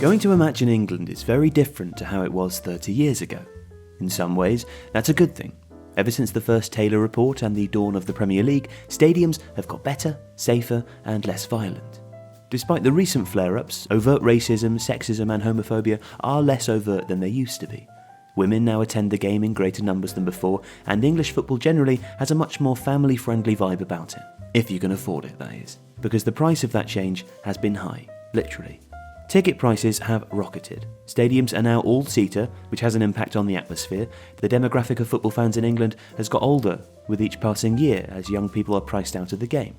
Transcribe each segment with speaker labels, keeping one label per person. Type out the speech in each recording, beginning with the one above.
Speaker 1: Going to a match in England is very different to how it was 30 years ago. In some ways, that's a good thing. Ever since the first Taylor Report and the dawn of the Premier League, stadiums have got better, safer and less violent. Despite the recent flare-ups, overt racism, sexism and homophobia are less overt than they used to be. Women now attend the game in greater numbers than before, and English football generally has a much more family-friendly vibe about it. If you can afford it, that is. Because the price of that change has been high, literally. Ticket prices have rocketed. Stadiums are now all-seater, which has an impact on the atmosphere. The demographic of football fans in England has got older with each passing year as young people are priced out of the game.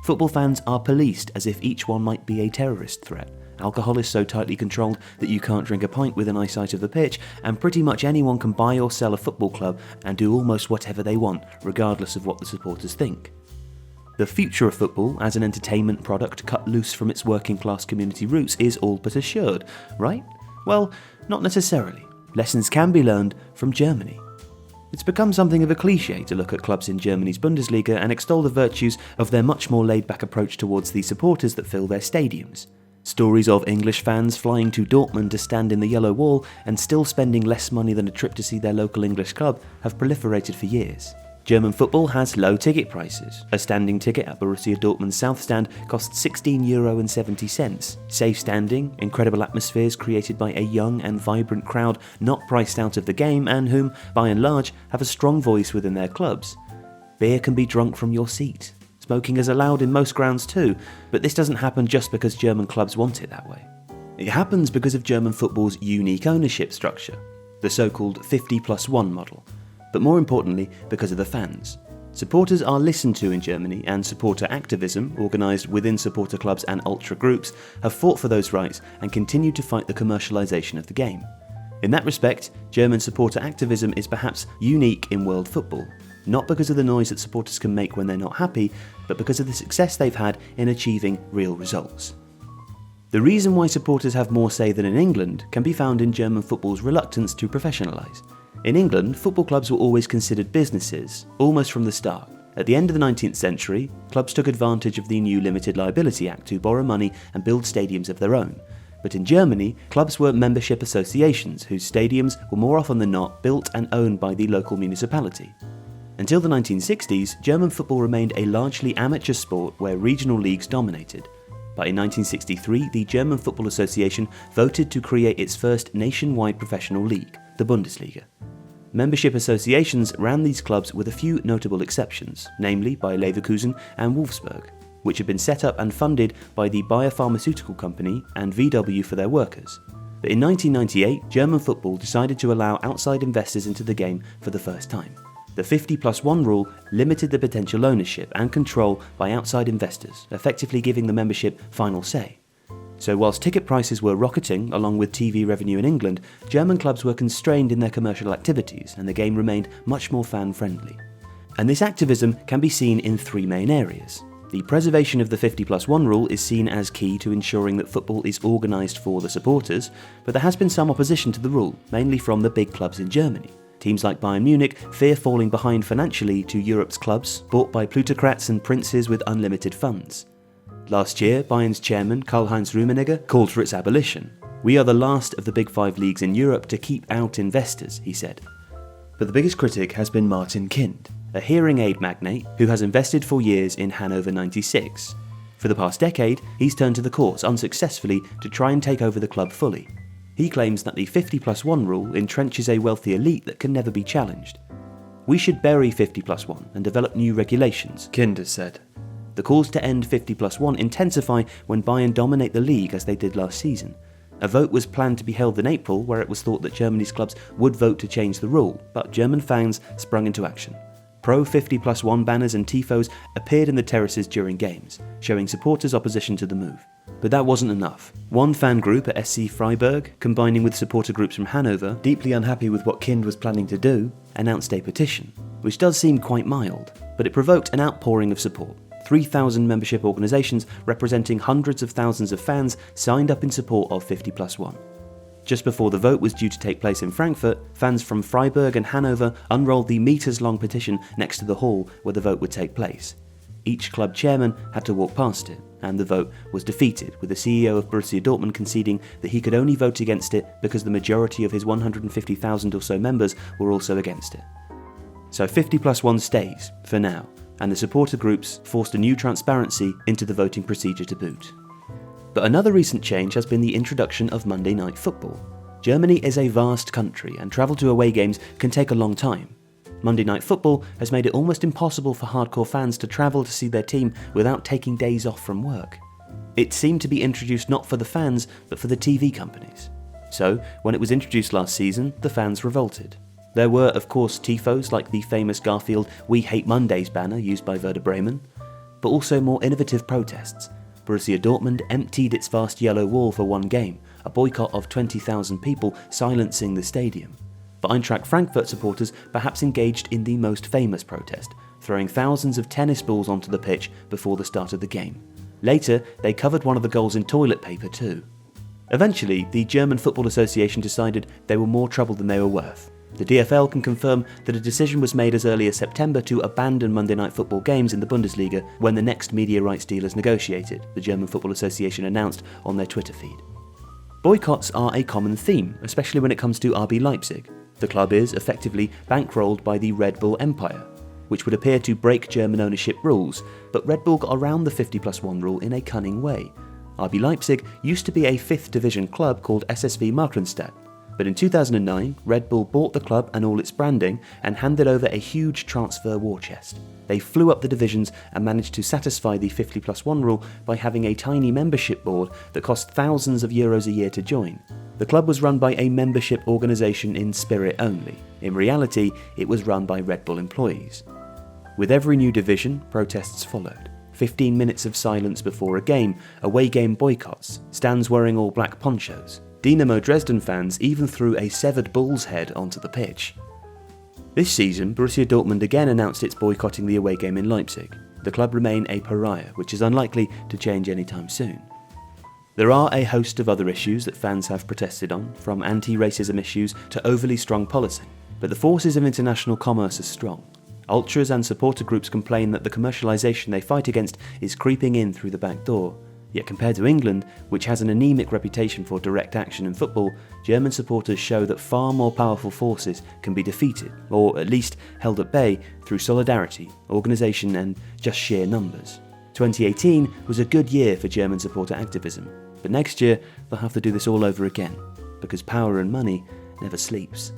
Speaker 1: Football fans are policed as if each one might be a terrorist threat. Alcohol is so tightly controlled that you can't drink a pint within eyesight of the pitch, and pretty much anyone can buy or sell a football club and do almost whatever they want, regardless of what the supporters think. The future of football as an entertainment product cut loose from its working class community roots is all but assured, right? Well, not necessarily. Lessons can be learned from Germany. It's become something of a cliché to look at clubs in Germany's Bundesliga and extol the virtues of their much more laid-back approach towards the supporters that fill their stadiums. Stories of English fans flying to Dortmund to stand in the yellow wall and still spending less money than a trip to see their local English club have proliferated for years. German football has low ticket prices. A standing ticket at Borussia Dortmund's South Stand costs €16.70. Safe standing, incredible atmospheres created by a young and vibrant crowd not priced out of the game and whom, by and large, have a strong voice within their clubs. Beer can be drunk from your seat. Smoking is allowed in most grounds too, but this doesn't happen just because German clubs want it that way. It happens because of German football's unique ownership structure, the so-called 50+1 model. But more importantly, because of the fans. Supporters are listened to in Germany, and supporter activism, organised within supporter clubs and ultra groups, have fought for those rights and continue to fight the commercialisation of the game. In that respect, German supporter activism is perhaps unique in world football, not because of the noise that supporters can make when they're not happy, but because of the success they've had in achieving real results. The reason why supporters have more say than in England can be found in German football's reluctance to professionalise. In England, football clubs were always considered businesses, almost from the start. At the end of the 19th century, clubs took advantage of the new Limited Liability Act to borrow money and build stadiums of their own. But in Germany, clubs were membership associations whose stadiums were more often than not built and owned by the local municipality. Until the 1960s, German football remained a largely amateur sport where regional leagues dominated. But in 1963, the German Football Association voted to create its first nationwide professional league, the Bundesliga. Membership associations ran these clubs with a few notable exceptions, namely Bayer Leverkusen and Wolfsburg, which had been set up and funded by the Bayer Pharmaceutical Company and VW for their workers. But in 1998, German football decided to allow outside investors into the game for the first time. The 50+1 rule limited the potential ownership and control by outside investors, effectively giving the membership final say. So whilst ticket prices were rocketing along with TV revenue in England, German clubs were constrained in their commercial activities and the game remained much more fan-friendly. And this activism can be seen in three main areas. The preservation of the 50+1 rule is seen as key to ensuring that football is organised for the supporters, but there has been some opposition to the rule, mainly from the big clubs in Germany. Teams like Bayern Munich fear falling behind financially to Europe's clubs, bought by plutocrats and princes with unlimited funds. Last year, Bayern's chairman, Karl-Heinz Rummenigge, called for its abolition. "We are the last of the big five leagues in Europe to keep out investors," he said. But the biggest critic has been Martin Kind, a hearing aid magnate who has invested for years in Hannover 96. For the past decade, he's turned to the courts unsuccessfully to try and take over the club fully. He claims that the 50+1 rule entrenches a wealthy elite that can never be challenged. "We should bury 50+1 and develop new regulations," Kind has said. The calls to end 50+1 intensify when Bayern dominate the league as they did last season. A vote was planned to be held in April where it was thought that Germany's clubs would vote to change the rule, but German fans sprung into action. Pro-50+1 banners and tifos appeared in the terraces during games, showing supporters' opposition to the move. But that wasn't enough. One fan group at SC Freiburg, combining with supporter groups from Hanover, deeply unhappy with what Kind was planning to do, announced a petition, which does seem quite mild, but it provoked an outpouring of support. 3,000 membership organisations representing hundreds of thousands of fans signed up in support of 50+1. Just before the vote was due to take place in Frankfurt, fans from Freiburg and Hanover unrolled the metres-long petition next to the hall where the vote would take place. Each club chairman had to walk past it, and the vote was defeated, with the CEO of Borussia Dortmund conceding that he could only vote against it because the majority of his 150,000 or so members were also against it. So 50+1 stays, for now, and the supporter groups forced a new transparency into the voting procedure to boot. But another recent change has been the introduction of Monday Night Football. Germany is a vast country, and travel to away games can take a long time. Monday Night Football has made it almost impossible for hardcore fans to travel to see their team without taking days off from work. It seemed to be introduced not for the fans, but for the TV companies. So, when it was introduced last season, the fans revolted. There were, of course, tifos like the famous Garfield "We Hate Mondays" banner used by Werder Bremen, but also more innovative protests. Borussia Dortmund emptied its vast yellow wall for one game, a boycott of 20,000 people silencing the stadium. But Eintracht Frankfurt supporters perhaps engaged in the most famous protest, throwing thousands of tennis balls onto the pitch before the start of the game. Later, they covered one of the goals in toilet paper too. Eventually, the German Football Association decided they were more trouble than they were worth. The DFL can confirm that a decision was made as early as September to abandon Monday Night Football games in the Bundesliga when the next media rights deal is negotiated, the German Football Association announced on their Twitter feed. Boycotts are a common theme, especially when it comes to RB Leipzig. The club is effectively bankrolled by the Red Bull empire, which would appear to break German ownership rules, but Red Bull got around the 50+1 rule in a cunning way. RB Leipzig used to be a 5th division club called SSV Markranstadt. But in 2009, Red Bull bought the club and all its branding and handed over a huge transfer war chest. They flew up the divisions and managed to satisfy the 50+1 rule by having a tiny membership board that cost thousands of euros a year to join. The club was run by a membership organisation in spirit only. In reality, it was run by Red Bull employees. With every new division, protests followed. 15 minutes of silence before a game, away game boycotts, stands wearing all black ponchos. Dynamo Dresden fans even threw a severed bull's head onto the pitch. This season, Borussia Dortmund again announced it's boycotting the away game in Leipzig. The club remain a pariah, which is unlikely to change anytime soon. There are a host of other issues that fans have protested on, from anti-racism issues to overly strong policing. But the forces of international commerce are strong. Ultras and supporter groups complain that the commercialisation they fight against is creeping in through the back door. Yet compared to England, which has an anemic reputation for direct action in football, German supporters show that far more powerful forces can be defeated, or at least held at bay, through solidarity, organisation and just sheer numbers. 2018 was a good year for German supporter activism, but next year they'll have to do this all over again, because power and money never sleeps.